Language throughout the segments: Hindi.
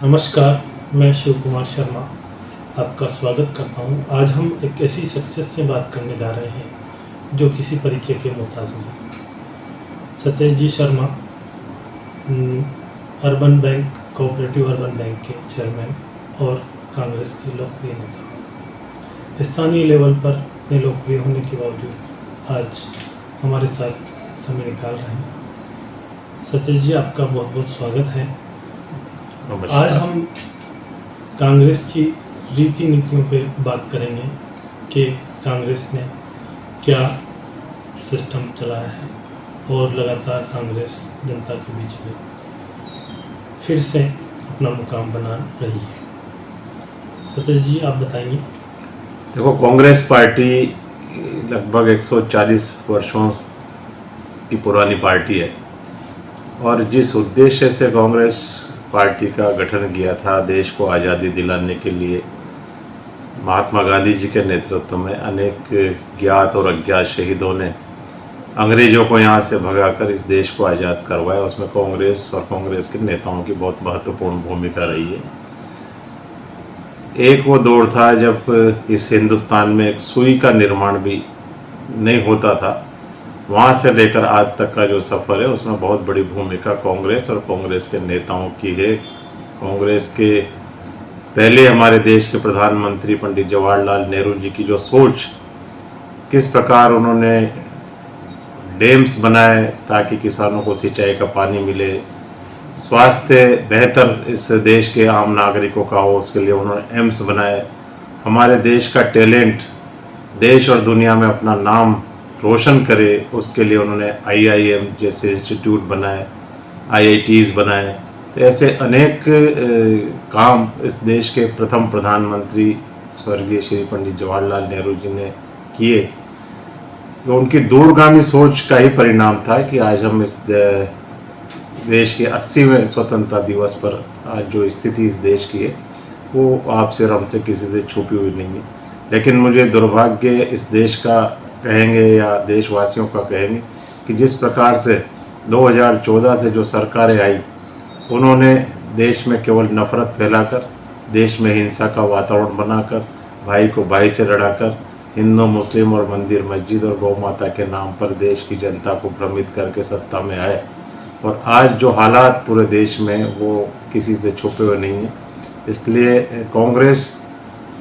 नमस्कार, मैं शिव कुमार शर्मा आपका स्वागत करता हूं। आज हम एक ऐसी सक्सेस से बात करने जा रहे हैं जो किसी परिचय के मोहताज नहीं। Satej ji Sharma urban bank cooperative urban bank के चेयरमैन और कांग्रेस के लोकप्रिय नेता। स्थानीय लेवल पर अपने लोकप्रिय होने के बावजूद आज हमारे साथ समय निकाल रहे हैं। सतेज जी, आपका बहुत बहुत स्वागत है। आज हम कांग्रेस की रीति नीतियों पे बात करेंगे कि कांग्रेस ने क्या सिस्टम चलाया है और लगातार कांग्रेस जनता के बीच में फिर से अपना मुकाम बना रही है। सतीश जी, आप बताइए। देखो, कांग्रेस पार्टी लगभग 140 वर्षों की पुरानी पार्टी है और जिस उद्देश्य से कांग्रेस पार्टी का गठन किया था, देश को आज़ादी दिलाने के लिए, महात्मा गांधी जी के नेतृत्व में अनेक ज्ञात और अज्ञात शहीदों ने अंग्रेज़ों को यहाँ से भगाकर इस देश को आज़ाद करवाया। उसमें कांग्रेस और कांग्रेस के नेताओं की बहुत महत्वपूर्ण भूमिका रही है। एक वो दौर था जब इस हिंदुस्तान में एक सुई का निर्माण भी नहीं होता था। वहाँ से लेकर आज तक का जो सफ़र है उसमें बहुत बड़ी भूमिका कांग्रेस और कांग्रेस के नेताओं की है। कांग्रेस के पहले हमारे देश के प्रधानमंत्री पंडित जवाहरलाल नेहरू जी की जो सोच, किस प्रकार उन्होंने डैम्स बनाए ताकि किसानों को सिंचाई का पानी मिले, स्वास्थ्य बेहतर इस देश के आम नागरिकों का हो, उसके लिए उन्होंने एम्स बनाए। हमारे देश का टैलेंट देश और दुनिया में अपना नाम रोशन करे, उसके लिए उन्होंने IIM जैसे इंस्टीट्यूट बनाए, IITs बनाए। तो ऐसे अनेक काम इस देश के प्रथम प्रधानमंत्री स्वर्गीय श्री पंडित जवाहरलाल नेहरू जी ने किए। तो उनकी दूरगामी सोच का ही परिणाम था कि आज हम इस देश के 80वें स्वतंत्रता दिवस पर आज जो स्थिति इस देश की है वो आपसे और हमसे किसी से छुपी हुई नहीं है। लेकिन मुझे दुर्भाग्य इस देश का कहेंगे या देशवासियों का कहेंगे कि जिस प्रकार से 2014 से जो सरकारें आई, उन्होंने देश में केवल नफरत फैलाकर, देश में हिंसा का वातावरण बनाकर, भाई को भाई से लड़ाकर, हिंदू मुस्लिम और मंदिर मस्जिद और गौ माता के नाम पर देश की जनता को भ्रमित करके सत्ता में आए। और आज जो हालात पूरे देश में वो किसी से छुपे हुए नहीं हैं। इसलिए कांग्रेस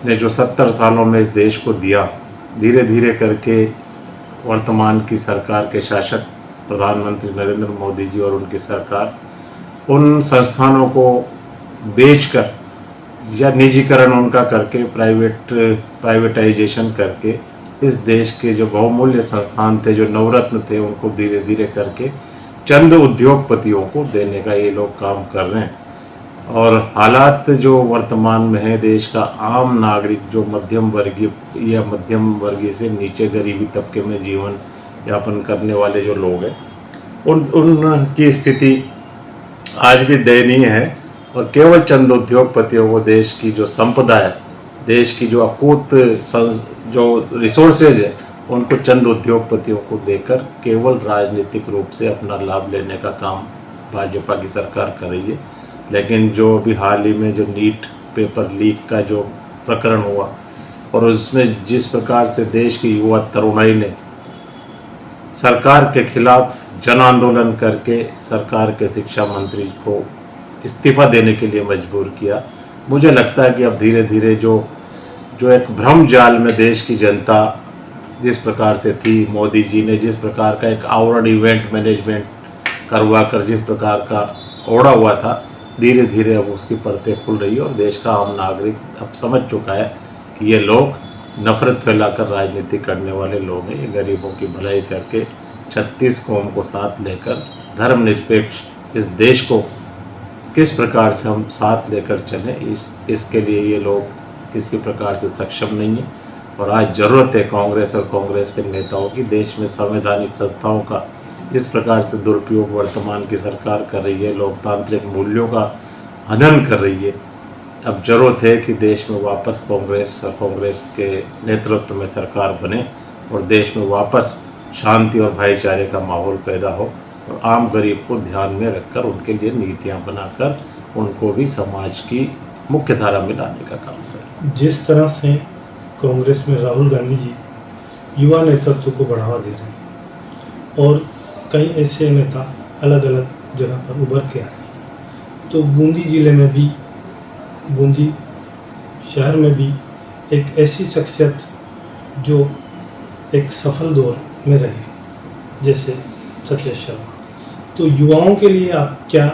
ने जो 70 सालों में इस देश को दिया, धीरे धीरे करके वर्तमान की सरकार के शासक प्रधानमंत्री नरेंद्र मोदी जी और उनकी सरकार उन संस्थानों को बेचकर या निजीकरण उनका करके, प्राइवेटाइजेशन करके इस देश के जो बहुमूल्य संस्थान थे, जो नवरत्न थे, उनको धीरे धीरे करके चंद उद्योगपतियों को देने का ये लोग काम कर रहे हैं। और हालात जो वर्तमान में है, देश का आम नागरिक जो मध्यम वर्गीय या मध्यम वर्गीय से नीचे गरीबी तबके में जीवन यापन करने वाले जो लोग हैं, उनकी स्थिति आज भी दयनीय है। और केवल चंद उद्योगपतियों को देश की जो संपदा है, देश की जो अकूत जो रिसोर्सेज है, उनको चंद उद्योगपतियों को देकर केवल राजनीतिक रूप से अपना लाभ लेने का काम भाजपा की सरकार कर रही है। लेकिन जो अभी हाल ही में जो नीट पेपर लीक का जो प्रकरण हुआ और उसमें जिस प्रकार से देश की युवा तरुणाई ने सरकार के खिलाफ जन आंदोलन करके सरकार के शिक्षा मंत्री को इस्तीफा देने के लिए मजबूर किया, मुझे लगता है कि अब धीरे धीरे जो एक भ्रम जाल में देश की जनता जिस प्रकार से थी, मोदी जी ने जिस प्रकार का एक आवरण इवेंट मैनेजमेंट करवा कर जिस प्रकार का ओढ़ा हुआ था, धीरे धीरे अब उसकी परतें खुल रही है और देश का आम नागरिक अब समझ चुका है कि ये लोग नफरत फैलाकर राजनीति करने वाले लोग हैं। ये गरीबों की भलाई करके 36 कौम को साथ लेकर धर्मनिरपेक्ष इस देश को किस प्रकार से हम साथ लेकर चलें, इसके लिए ये लोग किसी प्रकार से सक्षम नहीं है। और आज ज़रूरत है कांग्रेस और कांग्रेस के नेताओं की। देश में संवैधानिक संस्थाओं का जिस प्रकार से दुरुपयोग वर्तमान की सरकार कर रही है, लोकतांत्रिक मूल्यों का हनन कर रही है, अब ज़रूरत है कि देश में वापस कांग्रेस और कांग्रेस के नेतृत्व में सरकार बने और देश में वापस शांति और भाईचारे का माहौल पैदा हो और आम गरीब को ध्यान में रखकर उनके लिए नीतियां बनाकर उनको भी समाज की मुख्य धारा में लाने का काम करें। जिस तरह से कांग्रेस में राहुल गांधी जी युवा नेतृत्व को बढ़ावा दे रहे हैं और कई ऐसे नेता अलग अलग जगह पर उभर के आ रहे हैं, तो बूंदी जिले में भी, बूंदी शहर में भी एक ऐसी शख्सियत जो एक सफल दौर में रहे, जैसे सतीश शर्मा, तो युवाओं के लिए आप क्या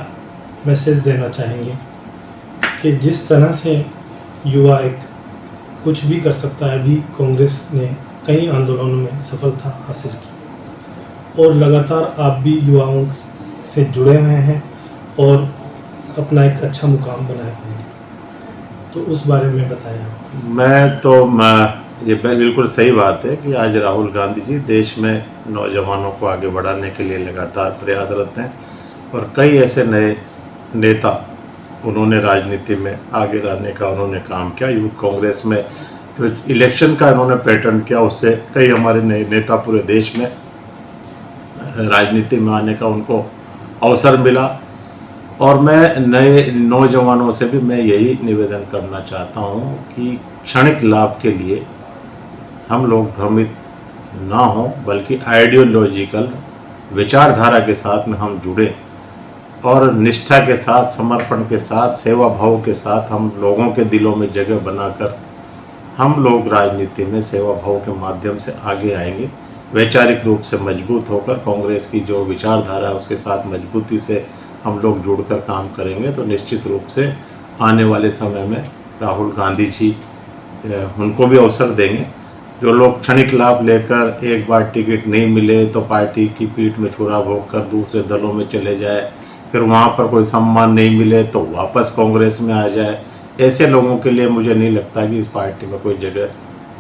मैसेज देना चाहेंगे कि जिस तरह से युवा एक कुछ भी कर सकता है? अभी कांग्रेस ने कई आंदोलनों में सफलता हासिल की और लगातार आप भी युवाओं से जुड़े हुए हैं और अपना एक अच्छा मुकाम बनाए हुए हैं, तो उस बारे में बताएं। ये बिल्कुल सही बात है कि आज राहुल गांधी जी देश में नौजवानों को आगे बढ़ाने के लिए लगातार प्रयासरत हैं और कई ऐसे नए नेता उन्होंने राजनीति में आगे लाने का उन्होंने काम किया। यूथ कांग्रेस में जो इलेक्शन का उन्होंने पैटर्न किया, उससे कई हमारे नए नेता पूरे देश में राजनीति में आने का उनको अवसर मिला। और मैं नए नौजवानों से भी मैं यही निवेदन करना चाहता हूँ कि क्षणिक लाभ के लिए हम लोग भ्रमित ना हों, बल्कि आइडियोलॉजिकल विचारधारा के साथ में हम जुड़ें और निष्ठा के साथ, समर्पण के साथ, सेवा भाव के साथ हम लोगों के दिलों में जगह बनाकर हम लोग राजनीति में सेवा भाव के माध्यम से आगे आएंगे। वैचारिक रूप से मजबूत होकर कांग्रेस की जो विचारधारा है उसके साथ मजबूती से हम लोग जुड़कर काम करेंगे तो निश्चित रूप से आने वाले समय में राहुल गांधी जी उनको भी अवसर देंगे। जो लोग क्षणिक लाभ लेकर एक बार टिकट नहीं मिले तो पार्टी की पीठ में छुरा भोंक कर दूसरे दलों में चले जाए, फिर वहाँ पर कोई सम्मान नहीं मिले तो वापस कांग्रेस में आ जाए, ऐसे लोगों के लिए मुझे नहीं लगता कि इस पार्टी में कोई जगह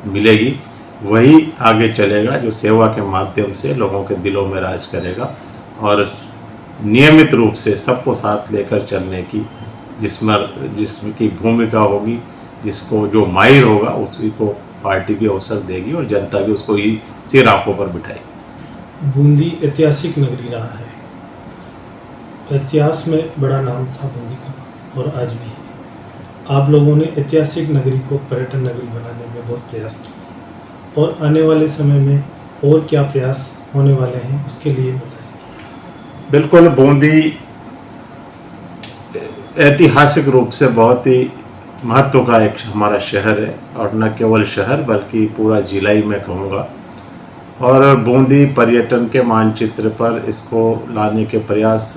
मिलेगी। वही आगे चलेगा जो सेवा के माध्यम से लोगों के दिलों में राज करेगा और नियमित रूप से सबको साथ लेकर चलने की जिसकी भूमिका होगी, जिसको जो माहिर होगा उसी को पार्टी भी अवसर देगी और जनता भी उसको इसी राहों पर बिठाएगी। बूंदी ऐतिहासिक नगरी रहा है, इतिहास में बड़ा नाम था बूंदी का और आज भी है। आप लोगों ने ऐतिहासिक नगरी को पर्यटन नगरी बनाने में बहुत प्रयास किए और आने वाले समय में और क्या प्रयास होने वाले हैं उसके लिए बताइए। बिल्कुल, बूंदी ऐतिहासिक रूप से बहुत ही महत्व का एक हमारा शहर है और न केवल शहर बल्कि पूरा जिला ही मैं कहूँगा। और बूंदी पर्यटन के मानचित्र पर इसको लाने के प्रयास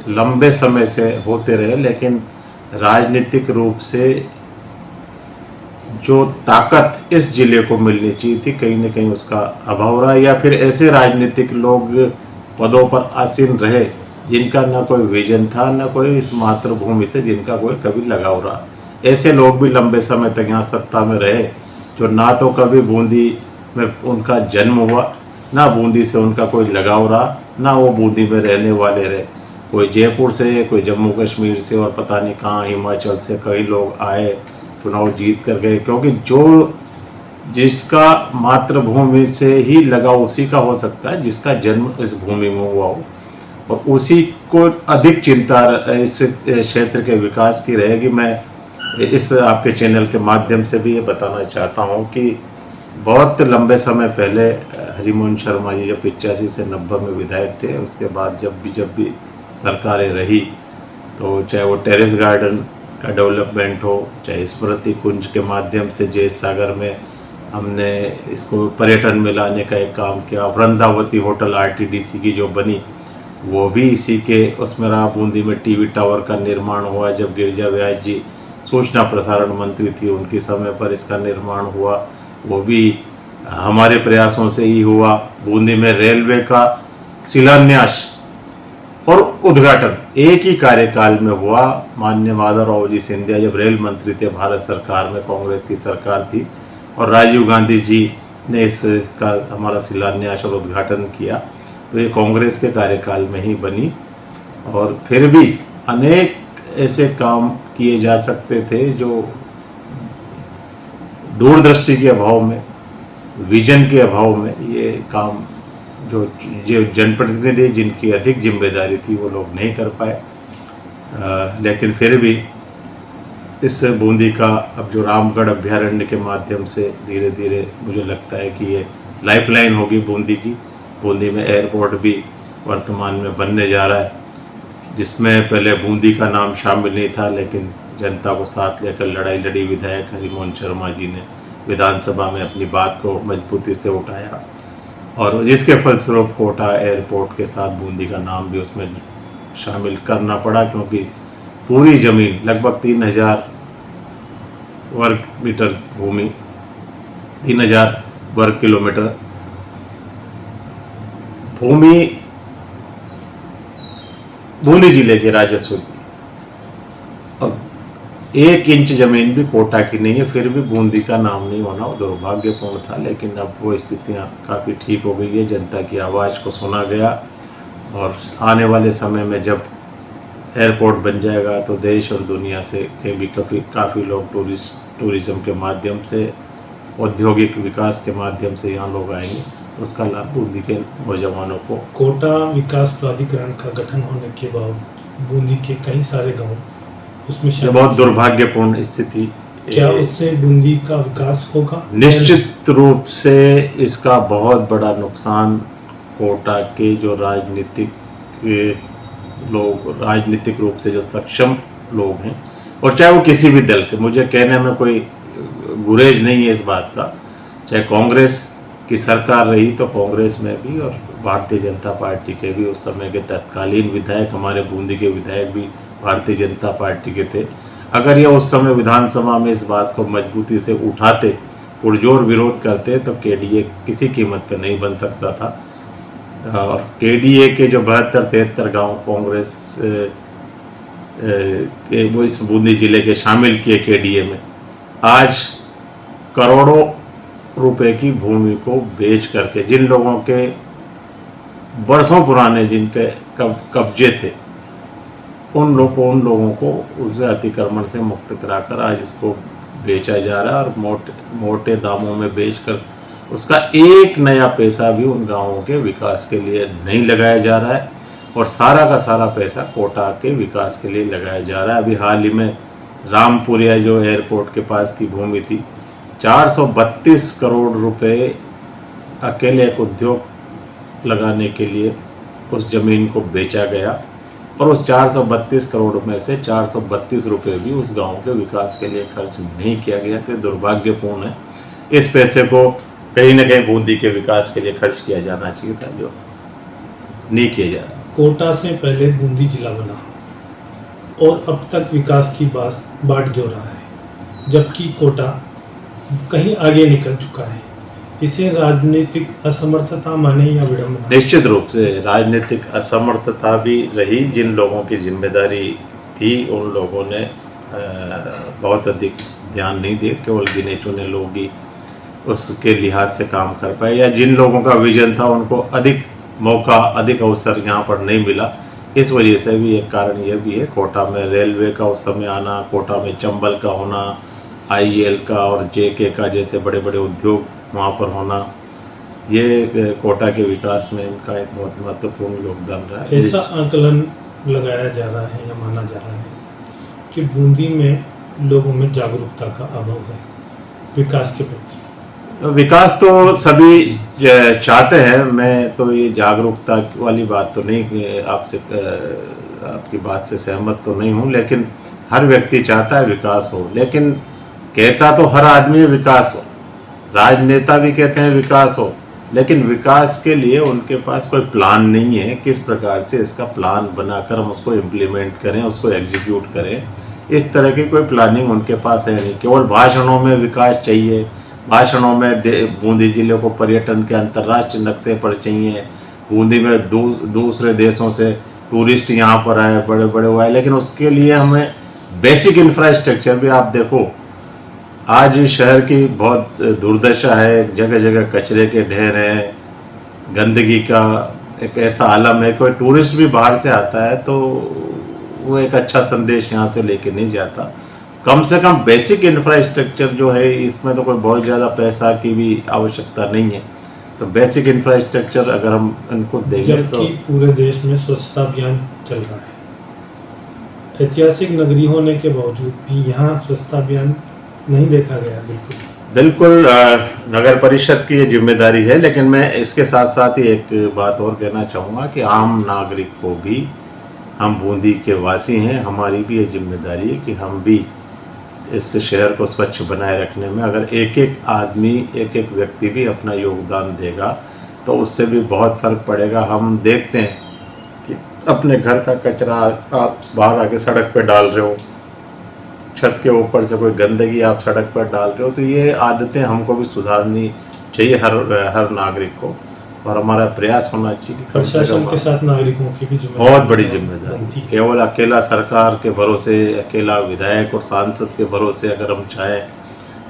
लंबे समय से होते रहे, लेकिन राजनीतिक रूप से जो ताकत इस जिले को मिलनी चाहिए थी कहीं न कहीं उसका अभाव रहा, या फिर ऐसे राजनीतिक लोग पदों पर आसीन रहे जिनका न कोई विजन था न कोई इस मातृभूमि से जिनका कोई कभी लगाव रहा। ऐसे लोग भी लंबे समय तक यहाँ सत्ता में रहे जो ना तो कभी बूंदी में उनका जन्म हुआ, ना बूंदी से उनका कोई लगाव रहा, ना वो बूंदी में रहने वाले रहे। कोई जयपुर से, कोई जम्मू कश्मीर से और पता नहीं कहाँ हिमाचल से कई लोग आए, चुनाव जीत कर गए, क्योंकि जो जिसका मातृभूमि से ही लगाव उसी का हो सकता है जिसका जन्म इस भूमि में हुआ हो, और उसी को अधिक चिंता इस क्षेत्र के विकास की रहेगी। मैं इस आपके चैनल के माध्यम से भी ये बताना चाहता हूँ कि बहुत लंबे समय पहले हरिमोहन शर्मा जी जब 85 से 90 में विधायक थे, उसके बाद जब भी सरकारें रही तो चाहे वो टेरेस गार्डन का डेवलपमेंट हो, चाहे स्मृति कुंज के माध्यम से जय सागर में हमने इसको पर्यटन में लाने का एक काम किया, वृंदावती होटल RTDC की जो बनी वो भी इसी के उसमें रहा। बूंदी में टीवी टावर का निर्माण हुआ, जब गिरिजा व्यास जी सूचना प्रसारण मंत्री थी उनके समय पर इसका निर्माण हुआ, वो भी हमारे प्रयासों से ही हुआ। बूंदी में रेलवे का शिलान्यास और उद्घाटन एक ही कार्यकाल में हुआ। माननीय माधवराव जी सिंधिया जब रेल मंत्री थे भारत सरकार में, कांग्रेस की सरकार थी, और राजीव गांधी जी ने इसका हमारा शिलान्यास और उद्घाटन किया, तो ये कांग्रेस के कार्यकाल में ही बनी। और फिर भी अनेक ऐसे काम किए जा सकते थे जो दूरदृष्टि के अभाव में, विजन के अभाव में ये काम जो जनप्रतिनिधि जिनकी अधिक जिम्मेदारी थी वो लोग नहीं कर पाए। लेकिन फिर भी इस बूंदी का अब जो रामगढ़ अभ्यारण्य के माध्यम से धीरे धीरे मुझे लगता है कि ये लाइफलाइन होगी बूंदी की। बूंदी में एयरपोर्ट भी वर्तमान में बनने जा रहा है, जिसमें पहले बूंदी का नाम शामिल नहीं था, लेकिन जनता को साथ लेकर लड़ाई लड़ी विधायक हरिमोहन शर्मा जी ने विधानसभा में अपनी बात को मजबूती से उठाया, और जिसके फलस्वरूप कोटा एयरपोर्ट के साथ बूंदी का नाम भी उसमें शामिल करना पड़ा, क्योंकि पूरी ज़मीन लगभग 3000 वर्ग मीटर भूमि, 3000 वर्ग किलोमीटर भूमि बूंदी जिले के राजस्व की, और 1 इंच जमीन भी कोटा की नहीं है, फिर भी बूंदी का नाम नहीं होना दुर्भाग्यपूर्ण था। लेकिन अब वो स्थितियां काफ़ी ठीक हो गई है, जनता की आवाज़ को सुना गया, और आने वाले समय में जब एयरपोर्ट बन जाएगा तो देश और दुनिया से के भी काफ़ी लोग टूरिज्म के माध्यम से, औद्योगिक विकास के माध्यम से यहाँ लोग आएंगे, उसका लाभ बूंदी के नौजवानों को। कोटा विकास प्राधिकरण का गठन होने के बाद बूंदी के कई सारे गांव उसमें ये बहुत दुर्भाग्यपूर्ण स्थिति। क्या उससे बूंदी का विकास होगा? निश्चित रूप से इसका बहुत बड़ा नुकसान कोटा के जो राजनीतिक रूप से जो सक्षम लोग हैं, और चाहे वो किसी भी दल के, मुझे कहने में कोई गुरेज नहीं है इस बात का, चाहे कांग्रेस की सरकार रही तो कांग्रेस में भी, और भारतीय जनता पार्टी के भी उस समय के तत्कालीन विधायक, हमारे बूंदी के विधायक भी भारतीय जनता पार्टी के थे। अगर ये उस समय विधानसभा में इस बात को मजबूती से उठाते, पुरजोर विरोध करते, तो केडीए किसी कीमत पे नहीं बन सकता था। और केडीए के जो 72-73 गांव कांग्रेस के वो इस बूंदी जिले के शामिल किए केडीए में, आज करोड़ों रुपए की भूमि को बेच करके, जिन लोगों के बरसों पुराने जिनके कब्जे थे, उन लोगों को उस अतिक्रमण से मुक्त कराकर आज इसको बेचा जा रहा है, और मोटे दामों में बेचकर उसका एक नया पैसा भी उन गांवों के विकास के लिए नहीं लगाया जा रहा है, और सारा का सारा पैसा कोटा के विकास के लिए लगाया जा रहा है। अभी हाल ही में रामपुरिया जो एयरपोर्ट के पास की भूमि थी, 432 करोड़ रुपए अकेले एक उद्योग लगाने के लिए उस ज़मीन को बेचा गया, और उस 432 करोड़ में से 432 रुपये भी उस गांव के विकास के लिए खर्च नहीं किया गया। तो दुर्भाग्यपूर्ण है। इस पैसे को कहीं ना कहीं बूंदी के विकास के लिए खर्च किया जाना चाहिए था, जो नहीं किया जा रहा। कोटा से पहले बूंदी जिला बना और अब तक विकास की बाट जो रहा है, जबकि कोटा कहीं आगे निकल चुका है। इसे राजनीतिक असमर्थता माने या विडंबना? निश्चित रूप से राजनीतिक असमर्थता भी रही। जिन लोगों की जिम्मेदारी थी उन लोगों ने बहुत अधिक ध्यान नहीं दिया, केवल गिने चुने लोग ही उसके लिहाज से काम कर पाए, या जिन लोगों का विजन था उनको अधिक मौका, अधिक अवसर यहाँ पर नहीं मिला। इस वजह से भी एक कारण यह भी है, कोटा में रेलवे का उस समय आना, कोटा में चंबल का होना, आईएल का और जेके का जैसे बड़े बड़े उद्योग वहाँ पर होना, ये कोटा के विकास में इनका एक बहुत महत्वपूर्ण योगदान रहा है। ऐसा आकलन लगाया जा रहा है या माना जा रहा है कि बूंदी में लोगों में जागरूकता का अभाव है विकास के प्रति। विकास तो सभी चाहते हैं, मैं तो ये जागरूकता वाली बात तो नहीं, आपसे आपकी बात से सहमत तो नहीं हूँ, लेकिन हर व्यक्ति चाहता है विकास हो, लेकिन कहता तो हर आदमी विकास हो, राजनेता भी कहते हैं विकास हो, लेकिन विकास के लिए उनके पास कोई प्लान नहीं है। किस प्रकार से इसका प्लान बनाकर हम उसको इम्प्लीमेंट करें, उसको एग्जीक्यूट करें, इस तरह की कोई प्लानिंग उनके पास है नहीं। केवल भाषणों में विकास चाहिए, भाषणों में बूंदी जिले को पर्यटन के अंतर्राष्ट्रीय नक्शे पर चाहिए, बूंदी में दूसरे देशों से टूरिस्ट यहाँ पर आए, बड़े बड़े हुए, लेकिन उसके लिए हमें बेसिक इंफ्रास्ट्रक्चर भी, आप देखो आज शहर की बहुत दुर्दशा है, जगह जगह कचरे के ढेर हैं, गंदगी का एक ऐसा आलम है। कोई टूरिस्ट भी बाहर से आता है तो वो एक अच्छा संदेश यहाँ से लेके नहीं जाता। कम से कम बेसिक इंफ्रास्ट्रक्चर जो है, इसमें तो कोई बहुत ज़्यादा पैसा की भी आवश्यकता नहीं है। तो बेसिक इंफ्रास्ट्रक्चर अगर हम इनको देंगे तो पूरे देश में स्वच्छता अभियान चल रहा है, ऐतिहासिक नगरी होने के बावजूद भी यहाँ स्वच्छता अभियान नहीं देखा गया बिल्कुल। बिल्कुल नगर परिषद की ये जिम्मेदारी है, लेकिन मैं इसके साथ साथ ही एक बात और कहना चाहूँगा कि आम नागरिक को भी, हम बूंदी के वासी हैं, हमारी भी ये जिम्मेदारी है कि हम भी इस शहर को स्वच्छ बनाए रखने में, अगर एक एक आदमी, एक एक व्यक्ति भी अपना योगदान देगा तो उससे भी बहुत फ़र्क पड़ेगा। हम देखते हैं कि अपने घर का कचरा आप बाहर आके सड़क पर डाल रहे हो, छत के ऊपर से कोई गंदगी आप सड़क पर डाल रहे हो, तो ये आदतें हमको भी सुधारनी चाहिए हर नागरिक को, और हमारा प्रयास होना चाहिए कि कम से प्रशासन कम के साथ नागरिकों की भी जिम्मेदारी बहुत बड़ी जिम्मेदारी। बनती है। केवल अकेला सरकार के भरोसे, अकेला विधायक और सांसद के भरोसे अगर हम चाहें,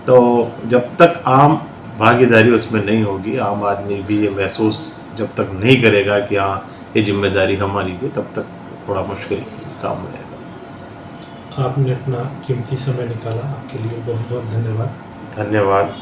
तो जब तक आम भागीदारी उसमें नहीं होगी, आम आदमी भी ये महसूस जब तक नहीं करेगा कि हाँ ये जिम्मेदारी हमारी भी, तब तक थोड़ा मुश्किल काम रहेगा। आपने अपना कीमती समय निकाला, आपके लिए बहुत बहुत धन्यवाद। धन्यवाद।